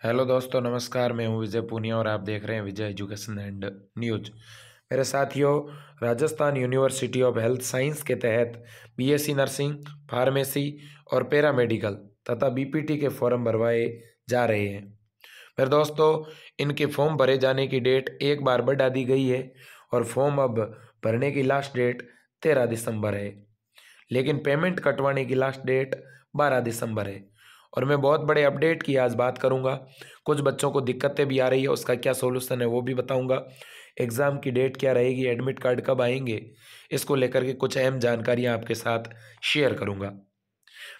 Hello दोस्तों, नमस्कार। मैं हूं विजय पूनिया और आप देख रहे हैं विजय एजुकेशन एंड न्यूज। मेरे साथियों, Rajasthan university of health science के तहत बीएससी नर्सिंग, फार्मेसी और पैरामेडिकल तथा बीपीटी के फॉर्म भरवाए जा रहे हैं। मेरे दोस्तों, इनके फॉर्म भरे जाने की डेट एक बार बढ़ा दी गई है और फॉर्म अब भरने की लास्ट डेट 13 दिसंबर है, लेकिन पेमेंट कटवाने की लास्ट डेट 12 दिसंबर है। और मैं बहुत बड़े अपडेट की आज बात करूंगा। कुछ बच्चों को दिक्कतें भी आ रही है, उसका क्या सोल्यूशन है वो भी बताऊंगा। एग्ज़ाम की डेट क्या रहेगी, एडमिट कार्ड कब आएंगे, इसको लेकर के कुछ अहम जानकारियां आपके साथ शेयर करूंगा।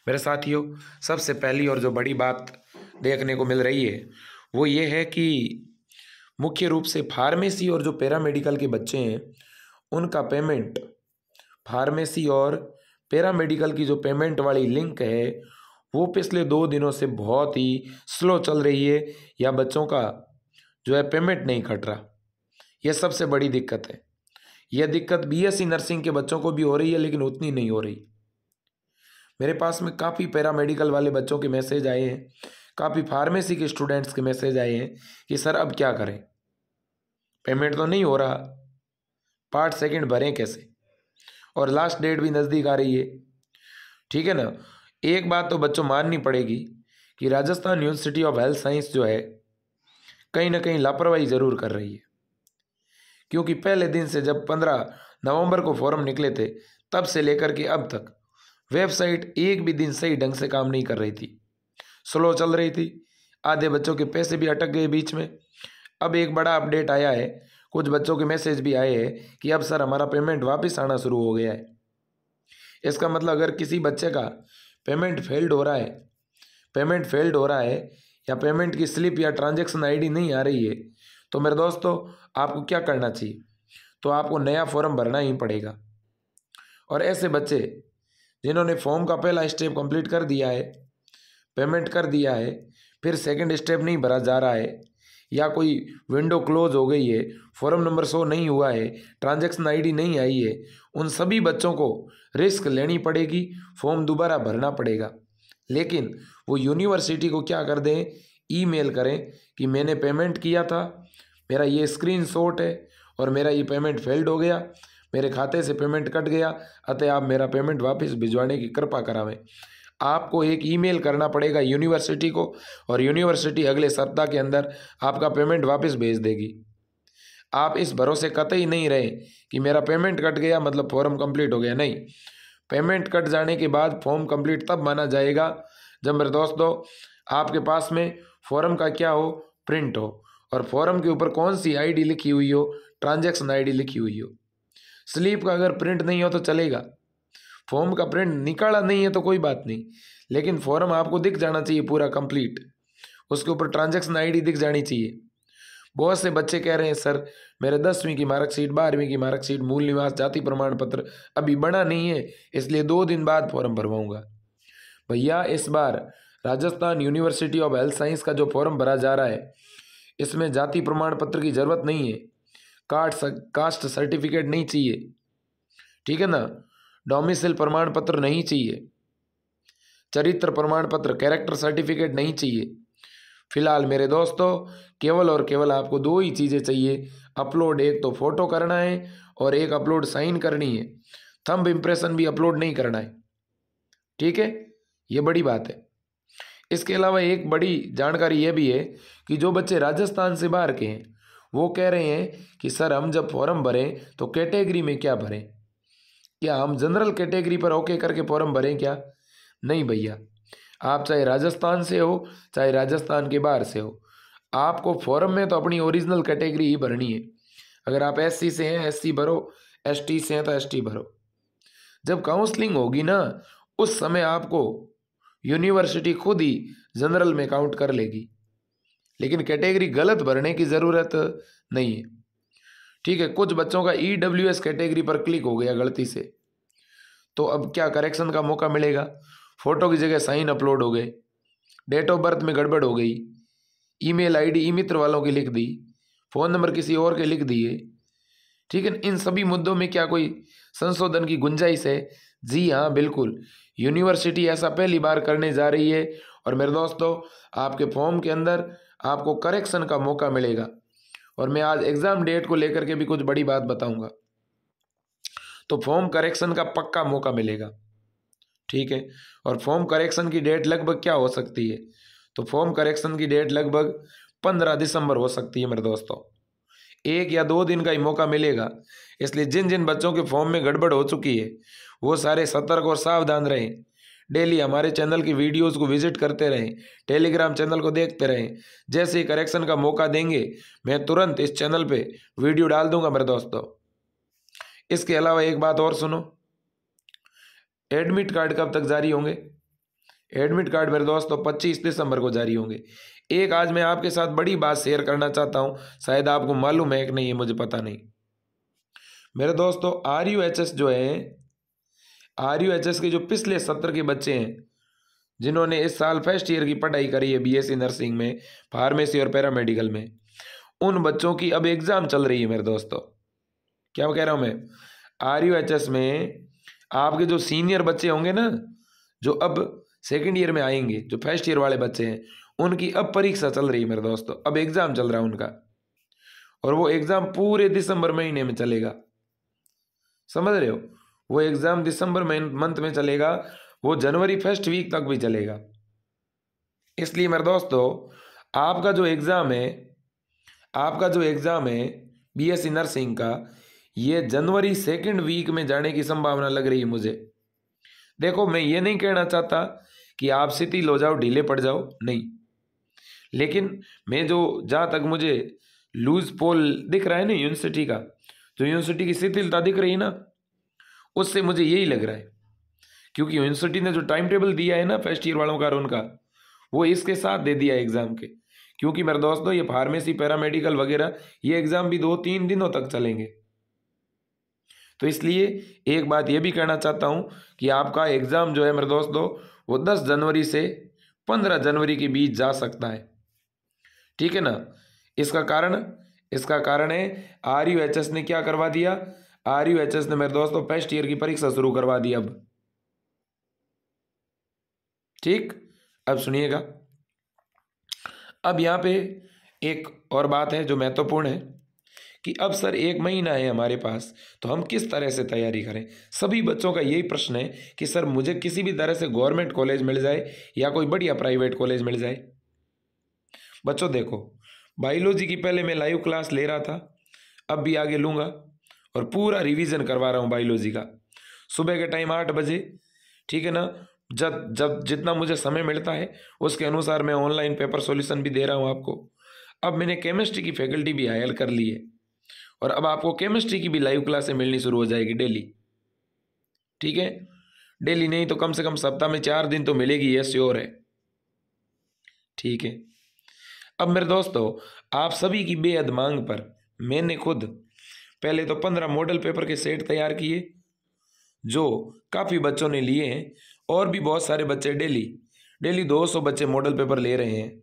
मेरे साथियों, सबसे पहली और जो बड़ी बात देखने को मिल रही है वो ये है कि मुख्य रूप से फार्मेसी और जो पैरामेडिकल के बच्चे हैं उनका पेमेंट, फार्मेसी और पैरामेडिकल की जो पेमेंट वाली लिंक है वो पिछले 2 दिनों से बहुत ही स्लो चल रही है, या बच्चों का जो है पेमेंट नहीं कट रहा। यह सबसे बड़ी दिक्कत है। यह दिक्कत बीएससी नर्सिंग के बच्चों को भी हो रही है, लेकिन उतनी नहीं हो रही। मेरे पास में काफ़ी पैरामेडिकल वाले बच्चों के मैसेज आए हैं, काफ़ी फार्मेसी के स्टूडेंट्स के मैसेज आए हैं कि सर अब क्या करें, पेमेंट तो नहीं हो रहा, पार्ट सेकंड भरें कैसे, और लास्ट डेट भी नज़दीक आ रही है। ठीक है ना। एक बात तो बच्चों माननी पड़ेगी कि Rajasthan university of health science जो है कहीं ना कहीं लापरवाही ज़रूर कर रही है, क्योंकि पहले दिन से जब 15 नवंबर को फॉर्म निकले थे तब से लेकर के अब तक वेबसाइट एक भी दिन सही ढंग से काम नहीं कर रही थी, स्लो चल रही थी। आधे बच्चों के पैसे भी अटक गए बीच में। अब एक बड़ा अपडेट आया है, कुछ बच्चों के मैसेज भी आए हैं कि अब सर हमारा पेमेंट वापस आना शुरू हो गया है। इसका मतलब अगर किसी बच्चे का पेमेंट फेल्ड हो रहा है, पेमेंट फेल्ड हो रहा है या पेमेंट की स्लिप या ट्रांजैक्शन आईडी नहीं आ रही है, तो मेरे दोस्तों आपको क्या करना चाहिए, तो आपको नया फॉर्म भरना ही पड़ेगा। और ऐसे बच्चे जिन्होंने फॉर्म का पहला स्टेप कंप्लीट कर दिया है, पेमेंट कर दिया है, फिर सेकंड स्टेप नहीं भरा जा रहा है, या कोई विंडो क्लोज हो गई है, फॉर्म नंबर शो नहीं हुआ है, ट्रांजैक्शन आईडी नहीं आई है, उन सभी बच्चों को रिस्क लेनी पड़ेगी, फॉर्म दोबारा भरना पड़ेगा। लेकिन वो यूनिवर्सिटी को क्या कर दें, ईमेल करें कि मैंने पेमेंट किया था, मेरा ये स्क्रीनशॉट है और मेरा ये पेमेंट फेल्ड हो गया, मेरे खाते से पेमेंट कट गया, अतः आप मेरा पेमेंट वापस भिजवाने की कृपा करावें। आपको एक ईमेल करना पड़ेगा यूनिवर्सिटी को, और यूनिवर्सिटी अगले सप्ताह के अंदर आपका पेमेंट वापस भेज देगी। आप इस भरोसे कतई नहीं रहे कि मेरा पेमेंट कट गया मतलब फॉर्म कंप्लीट हो गया। नहीं, पेमेंट कट जाने के बाद फॉर्म कंप्लीट तब माना जाएगा जब मेरे दोस्तों आपके पास में फॉर्म का क्या हो, प्रिंट हो, और फॉर्म के ऊपर कौन सी आईडी लिखी हुई हो, ट्रांजैक्शन आईडी लिखी हुई हो। स्लिप का अगर प्रिंट नहीं हो तो चलेगा, फॉर्म का प्रिंट निकाला नहीं है तो कोई बात नहीं, लेकिन फॉर्म आपको दिख जाना चाहिए पूरा कंप्लीट, उसके ऊपर ट्रांजैक्शन आईडी दिख जानी चाहिए। बहुत से बच्चे कह रहे हैं सर मेरे 10वीं की मार्कशीट, 12वीं की मार्कशीट, मूल निवास, जाति प्रमाण पत्र अभी बना नहीं है, इसलिए 2 दिन बाद फॉर्म भरवाऊंगा। भैया, इस बार Rajasthan university of health science का जो फॉर्म भरा जा रहा है इसमें जाति प्रमाण पत्र की जरूरत नहीं है, कास्ट सर्टिफिकेट नहीं चाहिए, ठीक है ना, डोमिसाइल प्रमाण पत्र नहीं चाहिए, चरित्र प्रमाण पत्र, कैरेक्टर सर्टिफिकेट नहीं चाहिए। फिलहाल मेरे दोस्तों केवल और केवल आपको 2 ही चीज़ें चाहिए अपलोड। एक तो फोटो करना है और एक अपलोड साइन करनी है, थंब इम्प्रेशन भी अपलोड नहीं करना है। ठीक है, ये बड़ी बात है। इसके अलावा एक बड़ी जानकारी यह भी है कि जो बच्चे राजस्थान से बाहर के हैं वो कह रहे हैं कि सर हम जब फॉर्म भरें तो कैटेगरी में क्या भरें, क्या हम जनरल कैटेगरी पर ओके करके फॉर्म भरें क्या? नहीं भैया, आप चाहे राजस्थान से हो चाहे राजस्थान के बाहर से हो, आपको फॉर्म में तो अपनी ओरिजिनल कैटेगरी ही भरनी है। अगर आप एससी से हैं एससी भरो, एसटी से हैं तो एसटी भरो। जब काउंसलिंग होगी ना उस समय आपको यूनिवर्सिटी खुद ही जनरल में काउंट कर लेगी, लेकिन कैटेगरी गलत भरने की ज़रूरत नहीं है। ठीक है, कुछ बच्चों का ईडब्ल्यूएस कैटेगरी पर क्लिक हो गया गलती से, तो अब क्या करेक्शन का मौका मिलेगा? फोटो की जगह साइन अपलोड हो गए, डेट ऑफ बर्थ में गड़बड़ हो गई, ईमेल आईडी ई मित्र वालों की लिख दी, फ़ोन नंबर किसी और के लिख दिए। ठीक है, इन सभी मुद्दों में क्या कोई संशोधन की गुंजाइश है? जी हाँ, बिल्कुल। यूनिवर्सिटी ऐसा पहली बार करने जा रही है और मेरे दोस्तों, आपके फॉर्म के अंदर आपको करेक्शन का मौका मिलेगा। और मैं आज एग्ज़ाम डेट को लेकर के भी कुछ बड़ी बात बताऊंगा। तो फॉर्म करेक्शन का पक्का मौका मिलेगा, ठीक है। और फॉर्म करेक्शन की डेट लगभग क्या हो सकती है? तो फॉर्म करेक्शन की डेट लगभग 15 दिसंबर हो सकती है मेरे दोस्तों। 1 या 2 दिन का ही मौका मिलेगा। इसलिए जिन जिन बच्चों के फॉर्म में गड़बड़ हो चुकी है वो सारे सतर्क और सावधान रहें। डेली हमारे चैनल की वीडियोस को विजिट करते रहें, टेलीग्राम चैनल को देखते रहें। जैसे ही करेक्शन का मौका देंगे मैं तुरंत इस चैनल पे वीडियो डाल दूंगा मेरे दोस्तों। इसके अलावा एक बात और सुनो, एडमिट कार्ड कब तक जारी होंगे? एडमिट कार्ड मेरे दोस्तों 25 दिसंबर को जारी होंगे। एक आज मैं आपके साथ बड़ी बात शेयर करना चाहता हूँ, शायद आपको मालूम है कि नहीं है, मुझे पता नहीं। मेरे दोस्तों, RUHS जो है, RUHS के जो पिछले सत्र के बच्चे हैं जिन्होंने इस साल फर्स्ट ईयर की पढ़ाई करी है BSc नर्सिंग में, फार्मेसी और पैरामेडिकल में, उन बच्चों की अब एग्ज़ाम चल रही है मेरे दोस्तों। क्या कह रहा हूँ मैं? RUHS में आपके जो सीनियर बच्चे होंगे ना, जो अब सेकेंड ईयर में आएंगे, जो फर्स्ट ईयर वाले बच्चे हैं, उनकी अब परीक्षा चल रही है मेरे दोस्तों। अब एग्ज़ाम चल रहा है उनका, और वो एग्ज़ाम पूरे दिसंबर महीने में चलेगा। समझ रहे हो? वो एग्ज़ाम दिसंबर मंथ में चलेगा, वो जनवरी फर्स्ट वीक तक भी चलेगा। इसलिए मेरे दोस्तों, आपका जो एग्ज़ाम है BSc नर्सिंग का, ये जनवरी सेकेंड वीक में जाने की संभावना लग रही है मुझे। देखो, मैं ये नहीं कहना चाहता कि आप शिथिल हो जाओ, ढीले पड़ जाओ, नहीं। लेकिन मैं जो जहाँ तक मुझे लूज पोल दिख रहा है ना यूनिवर्सिटी का, जो यूनिवर्सिटी की शिथिलता दिख रही है ना, उससे मुझे यही लग रहा है। क्योंकि यूनिवर्सिटी ने जो टाइम टेबल दिया है ना फर्स्ट ईयर वालों का और उनका, वो इसके साथ दे दिया एग्ज़ाम के। क्योंकि मेरे दोस्तों, ये फार्मेसी पैरामेडिकल वगैरह ये एग्ज़ाम भी 2-3 दिनों तक चलेंगे। तो इसलिए एक बात ये भी कहना चाहता हूँ कि आपका एग्ज़ाम जो है मेरे दोस्तों, वो 10 जनवरी से 15 जनवरी के बीच जा सकता है, ठीक है ना। इसका कारण है RUHS ने क्या करवा दिया? RUHS ने मेरे दोस्तों फर्स्ट ईयर की परीक्षा शुरू करवा दी अब, ठीक। अब सुनिएगा, अब यहाँ पे एक और बात है जो महत्वपूर्ण है कि अब सर 1 महीना है हमारे पास, तो हम किस तरह से तैयारी करें? सभी बच्चों का यही प्रश्न है कि सर मुझे किसी भी तरह से गवर्नमेंट कॉलेज मिल जाए या कोई बढ़िया प्राइवेट कॉलेज मिल जाए। बच्चों देखो, बायोलॉजी की पहले मैं लाइव क्लास ले रहा था, अब भी आगे लूँगा, और पूरा रिवीजन करवा रहा हूँ बायोलॉजी का, सुबह के टाइम 8 बजे, ठीक है ना। जब जब जितना मुझे समय मिलता है उसके अनुसार मैं ऑनलाइन पेपर सॉल्यूशन भी दे रहा हूँ आपको। अब मैंने केमिस्ट्री की फैकल्टी भी हायर कर ली है, और अब आपको केमिस्ट्री की भी लाइव क्लासें मिलनी शुरू हो जाएगी डेली, ठीक है। डेली नहीं तो कम से कम सप्ताह में 4 दिन तो मिलेगी, ये श्योर है, ठीक है। अब मेरे दोस्तों, आप सभी की बेहद मांग पर मैंने खुद पहले तो 15 मॉडल पेपर के सेट तैयार किए, जो काफ़ी बच्चों ने लिए हैं, और भी बहुत सारे बच्चे डेली 200 बच्चे मॉडल पेपर ले रहे हैं।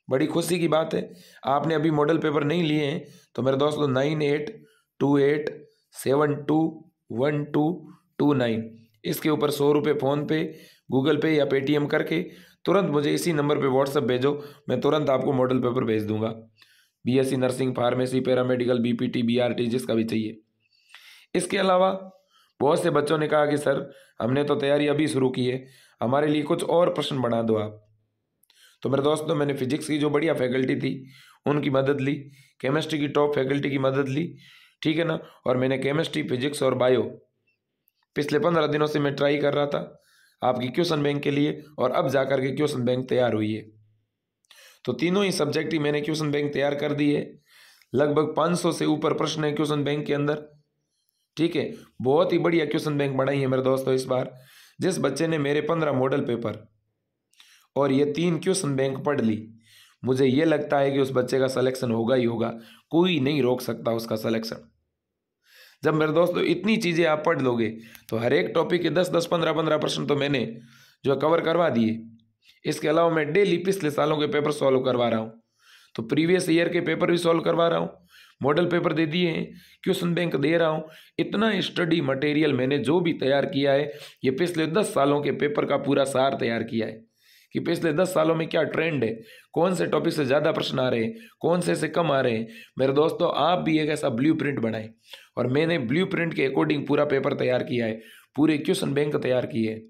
बड़ी खुशी की बात है। आपने अभी मॉडल पेपर नहीं लिए हैं तो मेरे दोस्तों 9828721229 इसके ऊपर 100 रुपये फ़ोनपे, गूगल पे या पेटीएम करके तुरंत मुझे इसी नंबर पे व्हाट्सएप भेजो, मैं तुरंत आपको मॉडल पेपर भेज दूंगा। BSc nursing, pharmacy, paramedical, BPT, BRT, जिसका भी चाहिए। इसके अलावा बहुत से बच्चों ने कहा कि सर हमने तो तैयारी अभी शुरू की है, हमारे लिए कुछ और प्रश्न बना दो आप। तो मेरे दोस्तों, मैंने फिजिक्स की जो बढ़िया फैकल्टी थी उनकी मदद ली, केमिस्ट्री की टॉप फैकल्टी की मदद ली, ठीक है ना। और मैंने केमिस्ट्री, फिजिक्स और बायो पिछले 15 दिनों से मैं ट्राई कर रहा था आपकी क्वेश्चन बैंक के लिए, और अब जाकर के क्वेश्चन बैंक तैयार हुई है। तो तीनों ही सब्जेक्ट की मैंने क्वेश्चन बैंक तैयार कर दी है। लगभग 500 से ऊपर प्रश्न है क्वेश्चन बैंक के अंदर, ठीक है। बहुत ही बढ़िया क्वेश्चन बैंक बनाई है मेरे दोस्तों इस बार। जिस बच्चे ने मेरे 15 मॉडल पेपर और ये 3 क्वेश्चन बैंक पढ़ ली, मुझे ये लगता है कि उस बच्चे का सिलेक्शन होगा ही होगा, कोई नहीं रोक सकता उसका सिलेक्शन। जब मेरे दोस्तों इतनी चीज़ें आप पढ़ लोगे तो हर एक टॉपिक के 10-10, 15-15 प्रश्न तो मैंने जो कवर करवा दिए। इसके अलावा मैं डेली पिछले सालों के पेपर सॉल्व करवा रहा हूँ, तो प्रीवियस ईयर के पेपर भी सॉल्व करवा रहा हूँ, मॉडल पेपर दे दिए हैं, क्वेश्चन बैंक दे रहा हूँ। इतना स्टडी मटेरियल मैंने जो भी तैयार किया है, ये पिछले 10 सालों के पेपर का पूरा सार तैयार किया है कि पिछले 10 सालों में क्या ट्रेंड है, कौन से टॉपिक से ज़्यादा प्रश्न आ रहे हैं, कौन से कम आ रहे हैं। मेरे दोस्तों, आप भी एक ऐसा ब्लूप्रिंट बनाएं, और मैंने ब्लूप्रिंट के अकॉर्डिंग पूरा पेपर तैयार किया है, पूरे क्वेश्चन बैंक तैयार किए हैं।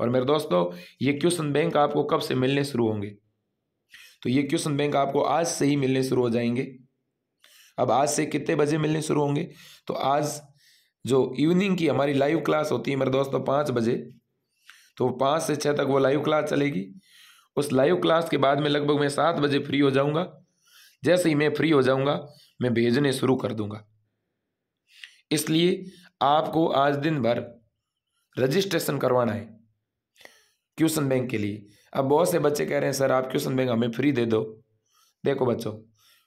और मेरे दोस्तों, ये क्वेश्चन बैंक आपको कब से मिलने शुरू होंगे? तो ये क्वेश्चन बैंक आपको आज से ही मिलने शुरू हो जाएंगे। अब आज से कितने बजे मिलने शुरू होंगे? तो आज जो इवनिंग की हमारी लाइव क्लास होती है मेरे दोस्तों 5 बजे, तो 5 से 6 तक वो लाइव क्लास चलेगी। उस लाइव क्लास के बाद में लगभग मैं 7 बजे फ्री हो जाऊंगा। जैसे ही मैं फ्री हो जाऊंगा, मैं भेजने शुरू कर दूंगा। इसलिए आपको आज दिन भर रजिस्ट्रेशन करवाना है क्वेश्चन बैंक के लिए। अब बहुत से बच्चे कह रहे हैं सर आप क्वेश्चन बैंक हमें फ्री दे दो। देखो बच्चों,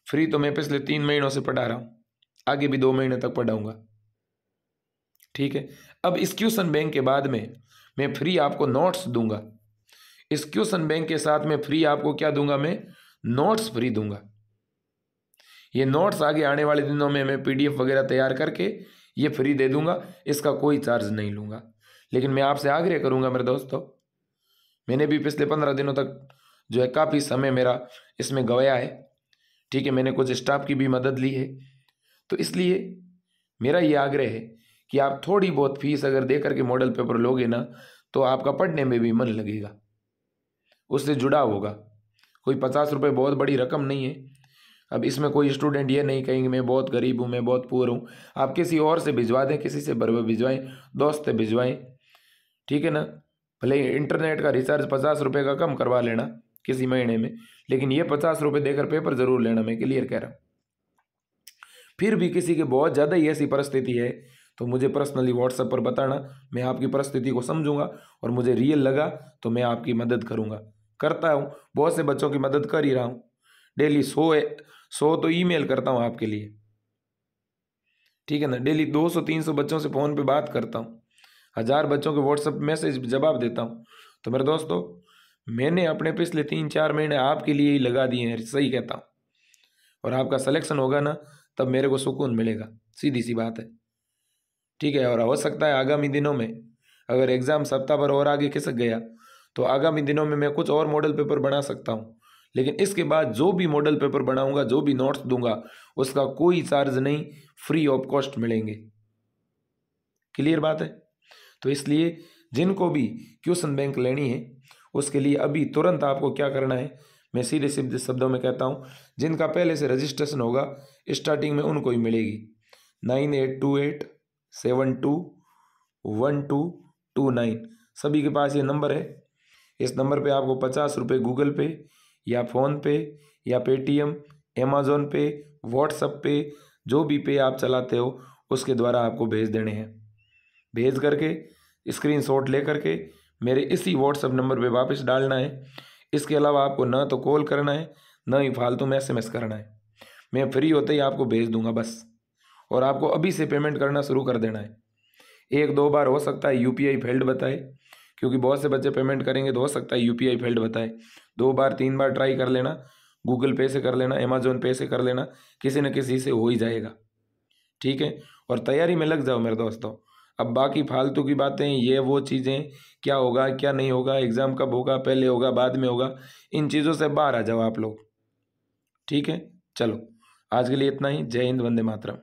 फ्री तो मैं पिछले 3 महीनों से पढ़ा रहा हूं, आगे भी 2 महीने तक पढ़ाऊंगा, ठीक है। अब इस क्वेश्चन बैंक के बाद में मैं फ्री आपको नोट्स दूंगा। इस क्वेश्चन बैंक के साथ में फ्री आपको क्या दूंगा? मैं नोट्स फ्री दूंगा। ये नोट्स आगे आने वाले दिनों में मैं पीडीएफ वगैरह तैयार करके ये फ्री दे दूंगा, इसका कोई चार्ज नहीं लूंगा। लेकिन मैं आपसे आग्रह करूंगा मेरे दोस्तों, मैंने भी पिछले 15 दिनों तक जो है काफ़ी समय मेरा इसमें गवाया है, ठीक है। मैंने कुछ स्टाफ की भी मदद ली है, तो इसलिए मेरा ये आग्रह है कि आप थोड़ी बहुत फीस अगर दे करके मॉडल पेपर लोगे ना, तो आपका पढ़ने में भी मन लगेगा, उससे जुड़ा होगा। कोई 50 रुपये बहुत बड़ी रकम नहीं है। अब इसमें कोई स्टूडेंट ये नहीं कहेंगे मैं बहुत गरीब हूँ, मैं बहुत पुअर हूँ। आप किसी और से भिजवा दें, किसी से भिजवाएं, दोस्त से भिजवाएं, ठीक है ना। भले इंटरनेट का रिचार्ज 50 रुपये का कम करवा लेना किसी महीने में, लेकिन ये 50 रुपये देकर पेपर जरूर लेना, मैं क्लियर कह रहा हूँ। फिर भी किसी की बहुत ज़्यादा ही ऐसी परिस्थिति है तो मुझे पर्सनली व्हाट्सएप पर बताना, मैं आपकी परिस्थिति को समझूंगा और मुझे रियल लगा तो मैं आपकी मदद करूंगा, करता हूँ। बहुत से बच्चों की मदद कर ही रहा हूँ, डेली 100 तो ईमेल करता हूँ आपके लिए, ठीक है ना। डेली 200-300 बच्चों से फ़ोन पे बात करता हूँ, 1000 बच्चों के व्हाट्सएप मैसेज जवाब देता हूँ। तो मेरे दोस्तों, मैंने अपने पिछले 3-4 महीने आपके लिए ही लगा दिए हैं, सही कहता हूँ। और आपका सिलेक्शन होगा ना, तब मेरे को सुकून मिलेगा, सीधी सी बात है, ठीक है। और हो सकता है आगामी दिनों में अगर एग्ज़ाम सप्ताह भर और आगे खिसक गया तो आगामी दिनों में मैं कुछ और मॉडल पेपर बना सकता हूँ। लेकिन इसके बाद जो भी मॉडल पेपर बनाऊंगा, जो भी नोट्स दूंगा, उसका कोई चार्ज नहीं, फ्री ऑफ कॉस्ट मिलेंगे। क्लियर बात है? तो इसलिए जिनको भी क्वेश्चन बैंक लेनी है उसके लिए अभी तुरंत आपको क्या करना है, मैं सीधे सीधे शब्दों में कहता हूँ, जिनका पहले से रजिस्ट्रेशन होगा स्टार्टिंग में उनको ही मिलेगी। 9828721229 सभी के पास ये नंबर है। इस नंबर पे आपको 50 रुपये गूगल पे या फ़ोन पे या पेटीएम, अमेज़ॉन पे, व्हाट्सएप पे, जो भी पे आप चलाते हो उसके द्वारा आपको भेज देने हैं। भेज करके स्क्रीनशॉट ले करके मेरे इसी व्हाट्सएप नंबर पे वापस डालना है। इसके अलावा आपको ना तो कॉल करना है, ना ही फालतू में SMS करना है। मैं फ्री होते ही आपको भेज दूंगा बस। और आपको अभी से पेमेंट करना शुरू कर देना है। 1-2 बार हो सकता है UPI फेल्ड बताए, क्योंकि बहुत से बच्चे पेमेंट करेंगे तो हो सकता है UPI फेल्ड बताए। 2 बार 3 बार ट्राई कर लेना, गूगल पे से कर लेना, अमेज़ॉन पे से कर लेना, किसी न किसी से हो ही जाएगा, ठीक है। और तैयारी में लग जाओ मेरे दोस्तों। अब बाकी फालतू की बातें, ये वो चीज़ें, क्या होगा क्या नहीं होगा, एग्ज़ाम कब होगा, पहले होगा बाद में होगा, इन चीज़ों से बाहर आ जाओ आप लोग, ठीक है। चलो आज के लिए इतना ही। जय हिंद, वंदे मातरम।